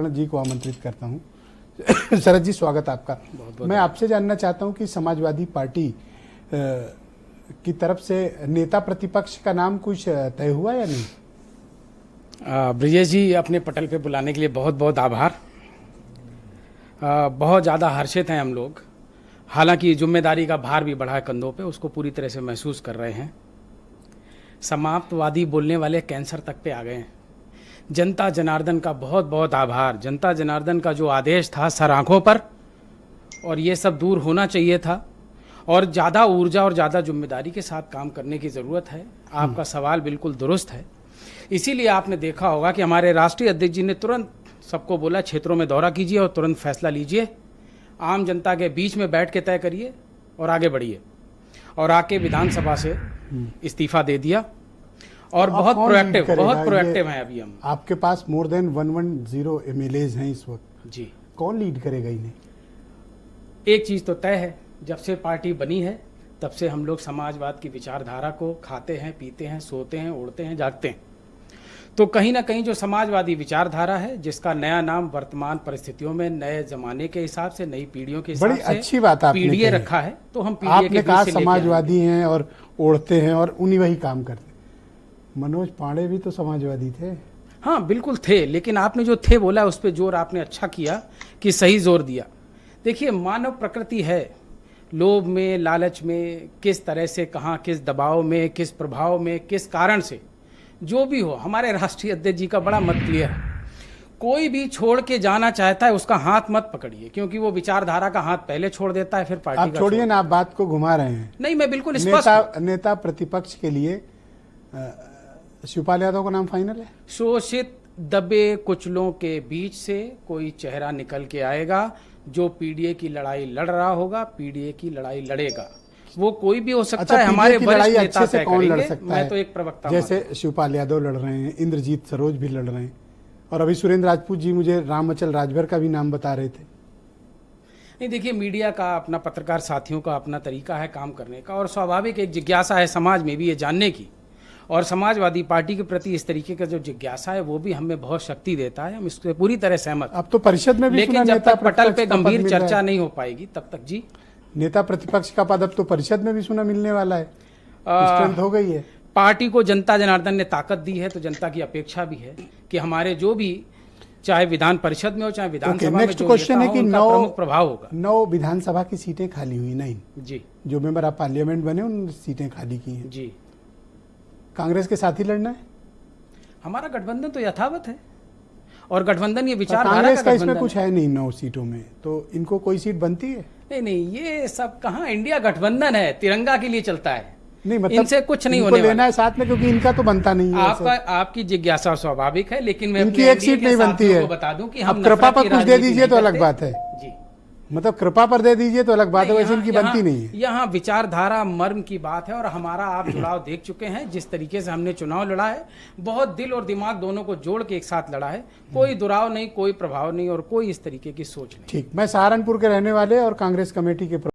जी को आमंत्रित करता हूं। शरद जी, स्वागत आपका। मैं आपसे जानना चाहता हूं कि समाजवादी पार्टी की तरफ से नेता प्रतिपक्ष का नाम कुछ तय हुआ या नहीं? ब्रिजेश जी, अपने पटल पे बुलाने के लिए बहुत बहुत आभार। बहुत ज़्यादा हर्षित हैं हम लोग। हालांकि जिम्मेदारी का भार भी बढ़ा है कंधों पे, उसको पूरी तरह से महसूस कर रहे हैं। समाप्तवादी बोलने वाले कैंसर तक पे आ गए हैं। जनता जनार्दन का बहुत बहुत आभार। जनता जनार्दन का जो आदेश था सर आंखों पर, और ये सब दूर होना चाहिए था, और ज़्यादा ऊर्जा और ज़्यादा जिम्मेदारी के साथ काम करने की ज़रूरत है। आपका सवाल बिल्कुल दुरुस्त है। इसीलिए आपने देखा होगा कि हमारे राष्ट्रीय अध्यक्ष जी ने तुरंत सबको बोला, क्षेत्रों में दौरा कीजिए और तुरंत फैसला लीजिए, आम जनता के बीच में बैठ के तय करिए और आगे बढ़िए। और आके विधानसभा से इस्तीफा दे दिया और बहुत प्रोएक्टिव हैं अभी हम। आपके पास मोर देन 110 एमएलएज हैं इस वक्त जी। कौन लीड करेगा इन्हें? एक चीज़ तो तय है, जब से पार्टी बनी है तब से हम लोग समाजवाद की विचारधारा को खाते हैं, पीते हैं, सोते हैं, उड़ते हैं, जागते हैं। तो कहीं ना कहीं जो समाजवादी विचारधारा है, जिसका नया नाम वर्तमान परिस्थितियों में नए जमाने के हिसाब से, नई पीढ़ियों के हिसाब से बड़ी अच्छी बात आपने पीढ़ीए रखा है, तो हम पीढ़ीए आपने के कहा बीच से समाजवादी हैं और ओढ़ते हैं और उन्हीं वही काम करते। मनोज पांडे भी तो समाजवादी थे। हाँ बिल्कुल थे, लेकिन आपने जो थे बोला उस पर जोर आपने अच्छा किया कि सही जोर दिया। देखिए, मानव प्रकृति है, लोभ में, लालच में, किस तरह से, कहाँ, किस दबाव में, किस प्रभाव में, किस कारण से, जो भी हो, हमारे राष्ट्रीय अध्यक्ष जी का बड़ा मत क्लियर है। कोई भी छोड़ के जाना चाहता है उसका हाथ मत पकड़िए, क्योंकि वो विचारधारा का हाथ पहले छोड़ देता है, फिर पार्टी आप छोड़िए ना, आप बात को घुमा रहे हैं। नहीं, मैं बिल्कुल स्पष्ट। नेता प्रतिपक्ष के लिए शिवपाल यादव का नाम फाइनल है? शोषित दबे कुचलों के बीच से कोई चेहरा निकल के आएगा जो पीडीए की लड़ाई लड़ रहा होगा, पीडीए की लड़ाई लड़ेगा। वो कोई भी हो सकता है। हमारे वरिष्ठ नेता से कौन लड़ सकता है? मैं तो एक प्रवक्ता, जैसे शिवपाल यादव लड़ रहे हैं, इंद्रजीत सरोज भी लड़ रहे हैं, और अभी सुरेंद्र राजपूत जी मुझे रामअचल राजभर का भी नाम बता रहे थे। नहीं, देखिए, मीडिया का अपना, पत्रकार साथियों का अपना तरीका है काम करने का, और स्वाभाविक एक जिज्ञासा है समाज में भी ये जानने की, और समाजवादी पार्टी के प्रति इस तरीके का जो जिज्ञासा है वो भी हमें बहुत शक्ति देता है। हम इससे पूरी तरह सहमत। अब तो परिषद में भी, लेकिन जब तक पटल पे गंभीर चर्चा नहीं हो पाएगी तब तक। जी, नेता प्रतिपक्ष का पद अब तो परिषद में भी सुना मिलने वाला है, स्ट्रेंथ हो गई है। पार्टी को जनता जनार्दन ने ताकत दी है, तो जनता की अपेक्षा भी है कि हमारे जो भी, चाहे विधान परिषद में हो चाहे विधानसभा में, नेक्स्ट क्वेश्चन है कि 9 प्रमुख प्रभाव होगा। 9 विधानसभा की सीटें खाली हुई, नहीं जी, जो मेंबर ऑफ पार्लियामेंट बने उन सीटें खाली की हैं। जी, कांग्रेस के साथ ही लड़ना है। हमारा गठबंधन तो यथावत है, और गठबंधन ये विचारधारा कांग्रेस का इसमें कुछ है नहीं 9 सीटों में, तो इनको कोई सीट बनती है? नहीं, ये सब कहाँ, इंडिया गठबंधन है, तिरंगा के लिए चलता है। नहीं, मतलब इनसे कुछ नहीं होने लेना है साथ में, क्योंकि इनका तो बनता नहीं है। आपकी जिज्ञासा स्वाभाविक है, लेकिन मैं इनकी एक सीट नहीं बनती है। बता दूं कि हम कृपा पर कुछ दे दीजिए तो अलग बात है। जी, मतलब कृपा पर दे दीजिए तो अलग बात है, वैसे इनकी बनती नहीं है। यहाँ विचारधारा मर्म की बात है, और हमारा आप जुड़ाव देख चुके हैं, जिस तरीके से हमने चुनाव लड़ा है, बहुत दिल और दिमाग दोनों को जोड़ के एक साथ लड़ा है। कोई दुराव नहीं, कोई प्रभाव नहीं, और कोई इस तरीके की सोच नहीं। ठीक, मैं सहारनपुर के रहने वाले और कांग्रेस कमेटी के